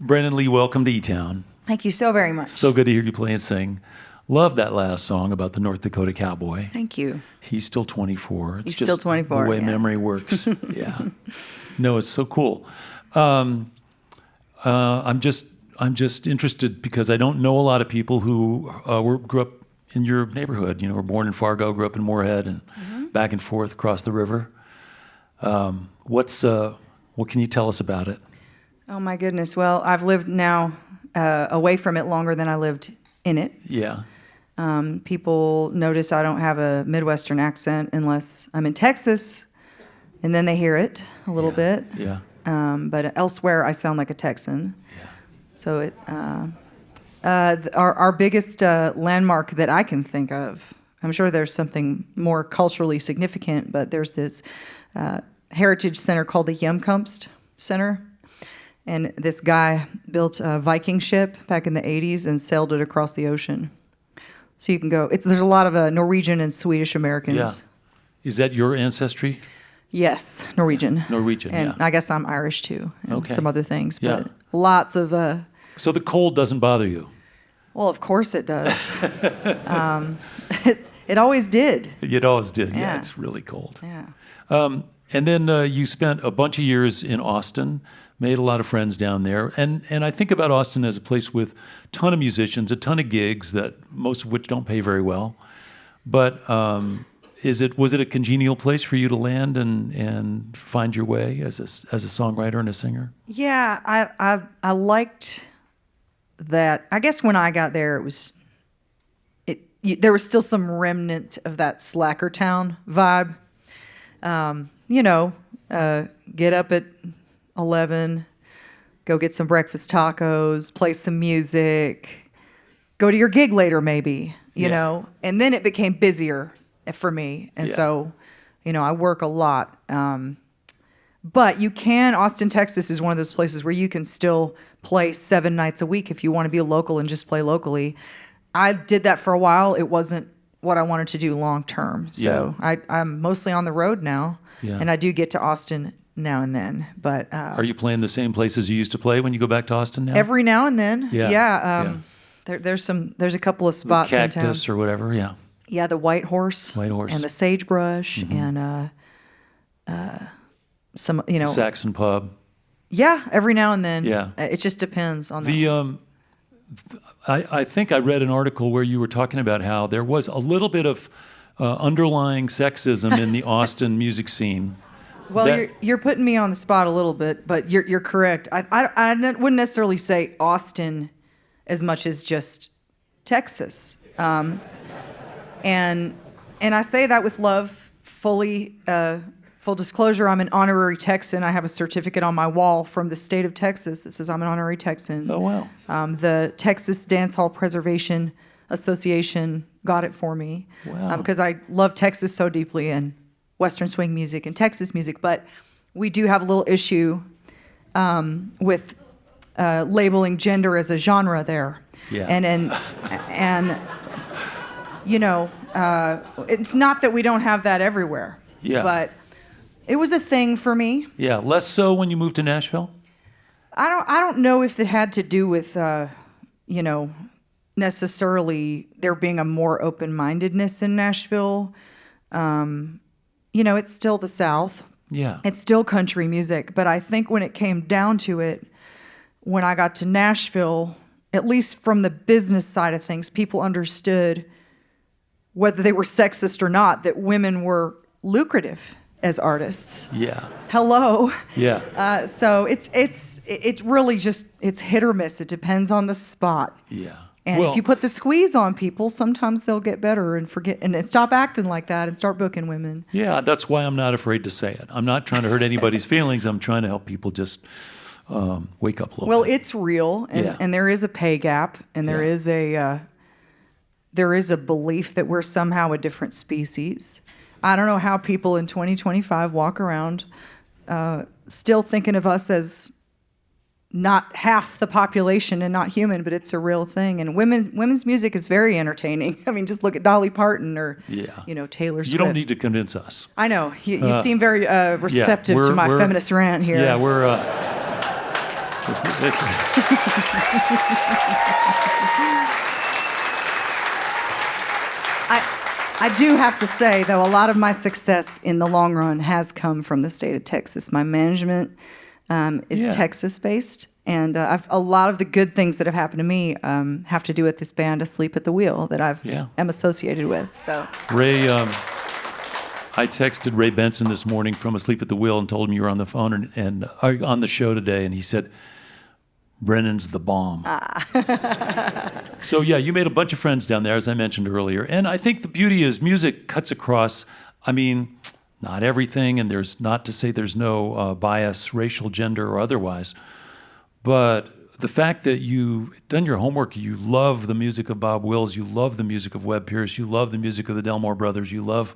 Brennen Leigh, welcome to eTown. Thank you so very much. So good to hear you play and sing. Love that last song about the North Dakota cowboy. Thank you. He's still 24. It's He's just still 24, the way yeah. memory works. Yeah. No, it's so cool. I'm just interested because I don't know a lot of people who grew up in your neighborhood. You know, were born in Fargo, grew up in Moorhead, and back and forth across the river. What can you tell us about it? Oh my goodness. Well, I've lived now away from it longer than I lived in it. Yeah. People notice I don't have a Midwestern accent unless I'm in Texas, and then they hear it a little bit. Yeah. But elsewhere, I sound like a Texan. Yeah. So our biggest landmark that I can think of, I'm sure there's something more culturally significant, but there's this heritage center called the Hjemkomst Center. And this guy built a Viking ship back in the 80s and sailed it across the ocean. So you can go. There's a lot of Norwegian and Swedish Americans. Yeah. Is that your ancestry? Yes, Norwegian. Norwegian, and I guess I'm Irish too, and some other things. But lots of... So the cold doesn't bother you? Well, of course it does. It always did. It always did. Yeah, it's really cold. Yeah. And then you spent a bunch of years in Austin, made a lot of friends down there. And I think about Austin as a place with a ton of musicians, a ton of gigs, that most of which don't pay very well. But was it a congenial place for you to land and find your way as a songwriter and a singer? Yeah, I liked that. I guess when I got there, there was still some remnant of that slacker town vibe. Get up at 11, go get some breakfast tacos, play some music, go to your gig later maybe, you know. And then it became busier for me. And so, I work a lot. But Austin, Texas is one of those places where you can still play 7 nights a week if you want to be a local and just play locally. I did that for a while. It wasn't what I wanted to do long term. So I'm mostly on the road now. Yeah. And I do get to Austin now and then. But are you playing the same places you used to play when you go back to Austin now? Every now and then. Yeah. There's a couple of spots the in town. Cactus or whatever. Yeah. Yeah, the White Horse. And the Sagebrush and some Saxon Pub. Yeah, every now and then. Yeah. It just depends on the I think I read an article where you were talking about how there was a little bit of underlying sexism in the Austin music scene. Well, you're putting me on the spot a little bit, but you're correct. I wouldn't necessarily say Austin as much as just Texas, and I say that with love. Full disclosure, I'm an honorary Texan. I have a certificate on my wall from the state of Texas that says I'm an honorary Texan. Oh, wow. The Texas Dance Hall Preservation Association got it for me. Wow. Because I love Texas so deeply and Western swing music and Texas music. But we do have a little issue with labeling gender as a genre there. Yeah. And it's not that we don't have that everywhere. Yeah. But it was a thing for me. Yeah, less so when you moved to Nashville? I don't know if it had to do with, necessarily there being a more open-mindedness in Nashville. It's still the South. Yeah. It's still country music. But I think when it came down to it, when I got to Nashville, at least from the business side of things, people understood, whether they were sexist or not, that women were lucrative as artists. Yeah. Hello. Yeah. So it's really just, it's hit or miss. It depends on the spot. Yeah. And if you put the squeeze on people, sometimes they'll get better and forget and stop acting like that and start booking women. Yeah, that's why I'm not afraid to say it. I'm not trying to hurt anybody's feelings. I'm trying to help people just wake up a little bit. Well, it's real, and there is a pay gap, and there is a belief that we're somehow a different species. I don't know how people in 2025 walk around still thinking of us as not half the population and not human, but it's a real thing. And women's music is very entertaining. I mean, just look at Dolly Parton or Taylor Swift. You don't need to convince us. I know. You seem very receptive to my feminist rant here. Yeah, I do have to say, though, a lot of my success in the long run has come from the state of Texas. My management is Texas-based, and a lot of the good things that have happened to me have to do with this band, Asleep at the Wheel, that am associated with. So Ray, I texted Ray Benson this morning from Asleep at the Wheel and told him you were on the phone and on the show today, and he said, Brennen's the bomb. So yeah, you made a bunch of friends down there, as I mentioned earlier. And I think the beauty is music cuts across, I mean, not everything, and there's not to say there's no bias, racial, gender, or otherwise. But the fact that you've done your homework, you love the music of Bob Wills, you love the music of Webb Pierce, you love the music of the Delmore Brothers, you love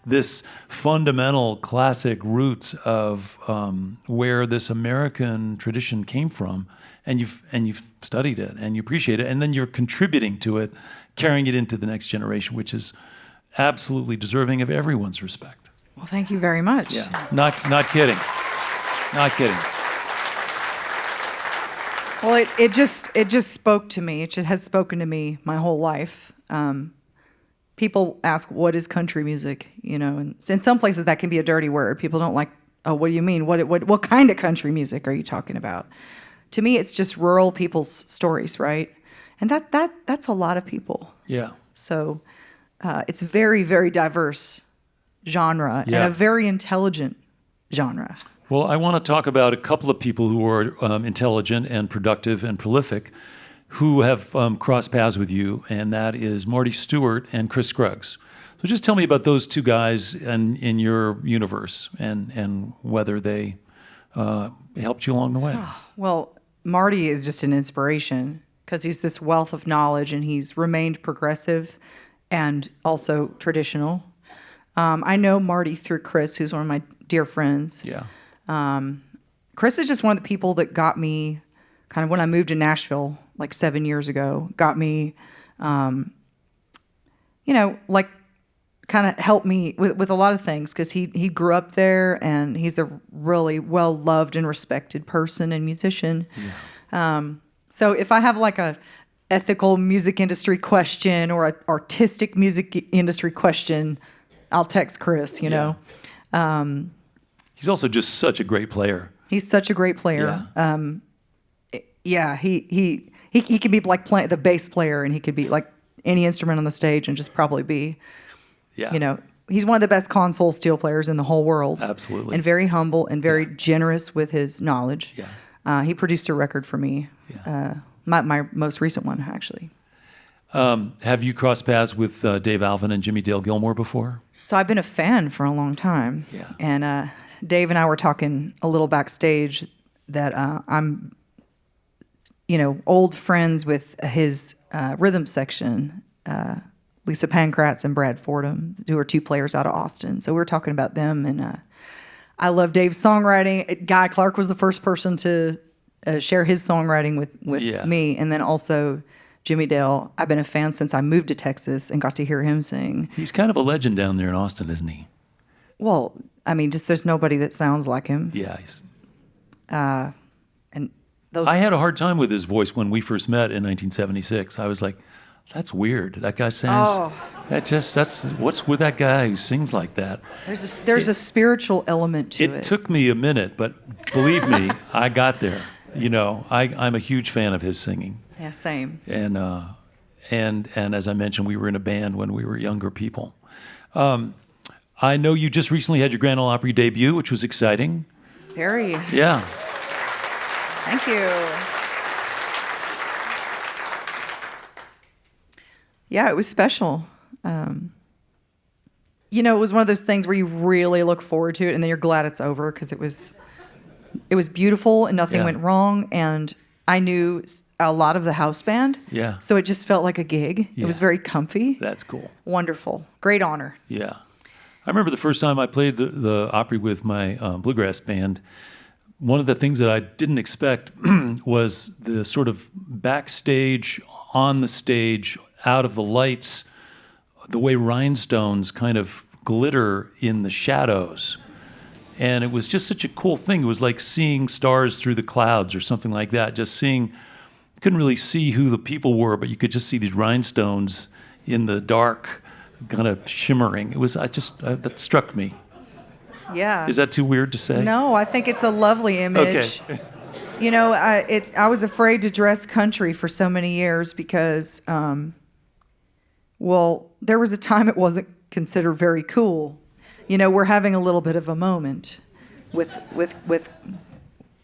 this fundamental classic roots of where this American tradition came from, and you've studied it and you appreciate it, and then you're contributing to it, carrying it into the next generation, which is absolutely deserving of everyone's respect. Well, thank you very much. Yeah, not kidding, not kidding. Well, it just spoke to me. It just has spoken to me my whole life. People ask, what is country music? You know, and in some places that can be a dirty word. People don't like, oh, what do you mean? What kind of country music are you talking about? To me, it's just rural people's stories, right? And that's a lot of people. Yeah. So it's very, very diverse genre and a very intelligent genre. Well, I want to talk about a couple of people who are intelligent and productive and prolific who have crossed paths with you, and that is Marty Stewart and Chris Scruggs. So just tell me about those two guys and in your universe and whether they helped you along the way. Well, Marty is just an inspiration because he's this wealth of knowledge, and he's remained progressive and also traditional. I know Marty through Chris, who's one of my dear friends. Yeah. Chris is just one of the people that got me, kind of when I moved to Nashville like 7 years ago, got me, like kind of helped me with a lot of things because he grew up there, and he's a really well-loved and respected person and musician. Yeah. So if I have like a ethical music industry question or an artistic music industry question, I'll text Chris, you know. He's also just such a great player. He's such a great player. Yeah. He could be like the bass player, and he could be like any instrument on the stage and just probably be, he's one of the best console steel players in the whole world. Absolutely. And very humble and very generous with his knowledge. Yeah. He produced a record for me, my most recent one, actually. Have you crossed paths with Dave Alvin and Jimmy Dale Gilmore before? So I've been a fan for a long time. Yeah. And Dave and I were talking a little backstage that I'm, old friends with his rhythm section, Lisa Pankratz and Brad Fordham, who are two players out of Austin. So we were talking about them, and I love Dave's songwriting. Guy Clark was the first person to share his songwriting with me, and then also Jimmy Dale. I've been a fan since I moved to Texas and got to hear him sing. He's kind of a legend down there in Austin, isn't he? Well, I mean, just there's nobody that sounds like him. Yeah. And those. I had a hard time with his voice when we first met in 1976. I was like, that's weird. That guy sounds. That's what's with that guy who sings like that. There's a spiritual element to it. It took me a minute, but believe me, I got there. I'm a huge fan of his singing. Yeah, same. And as I mentioned, we were in a band when we were younger people. I know you just recently had your Grand Ole Opry debut, which was exciting. Very. Yeah. Thank you. Yeah, it was special. It was one of those things where you really look forward to it, and then you're glad it's over because it was beautiful and nothing went wrong, and I knew a lot of the house band. Yeah. So it just felt like a gig. Yeah. It was very comfy. That's cool. Wonderful. Great honor. Yeah. I remember the first time I played the Opry with my bluegrass band. One of the things that I didn't expect was the sort of backstage, on the stage, out of the lights, the way rhinestones kind of glitter in the shadows. And it was just such a cool thing. It was like seeing stars through the clouds or something like that. Just seeing, you couldn't really see who the people were, but you could just see these rhinestones in the dark, kind of shimmering. It was, that struck me. Yeah. Is that too weird to say? No, I think it's a lovely image. Okay. You know, I was afraid to dress country for so many years because, well, there was a time it wasn't considered very cool. You know, we're having a little bit of a moment with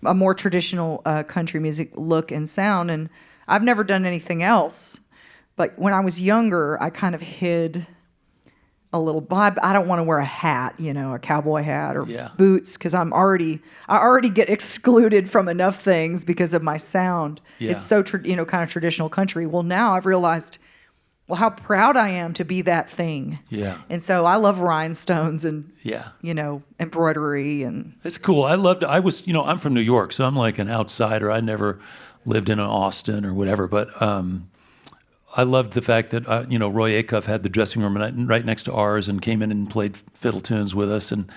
a more traditional country music look and sound, and I've never done anything else. But when I was younger, I kind of hid a little. I don't want to wear a hat, you know, a cowboy hat or boots, because I already get excluded from enough things because of my sound. Yeah. It's so kind of traditional country. Well, now I've realized, well, how proud I am to be that thing. Yeah. And so I love rhinestones and, Yeah. you know, embroidery. And It's cool. I'm from New York, so I'm like an outsider. I never lived in Austin or whatever, but I loved the fact that, Roy Acuff had the dressing room right next to ours and came in and played fiddle tunes with us. And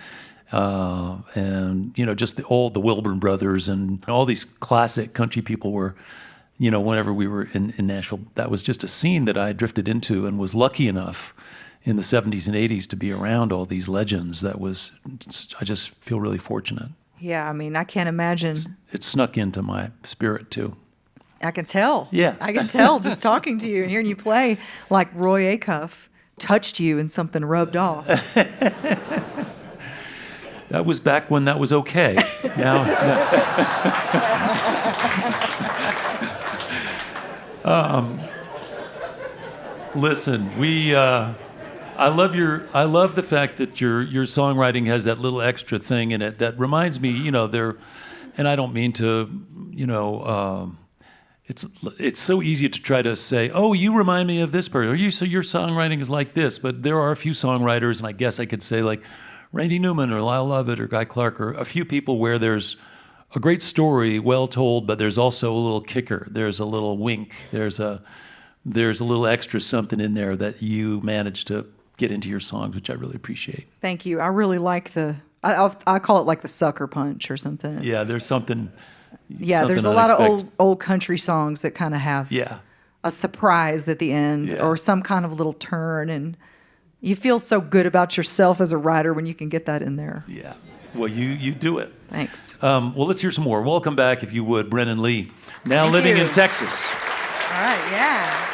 just the Wilburn brothers and all these classic country people were, whenever we were in Nashville, that was just a scene that I drifted into and was lucky enough in the 70s and 80s to be around all these legends. I just feel really fortunate. yeah, I mean, I can't imagine. It snuck into my spirit too. I can tell. Yeah. I can tell just talking to you and hearing you play, like Roy Acuff touched you and something rubbed off. That was back when that was okay. Now, listen, I love the fact that your songwriting has that little extra thing in it that reminds me, and I don't mean to, it's so easy to try to say, oh, you remind me of this person, so your songwriting is like this, but there are a few songwriters, and I guess I could say like Randy Newman or Lyle Lovett or Guy Clark, or a few people where there's a great story, well told, but there's also a little kicker, there's a little wink, there's a little extra something in there that you manage to get into your songs, which I really appreciate. Thank you. I really like I call it like the sucker punch or something. Yeah, there's something. Yeah, there's a lot of old country songs that kind of have a surprise at the end or some kind of little turn, and you feel so good about yourself as a writer when you can get that in there. Yeah. Well, you do it. Thanks. Well, let's hear some more. Welcome back, if you would, Brennen Leigh, now Thank living you. in Texas. All right, yeah.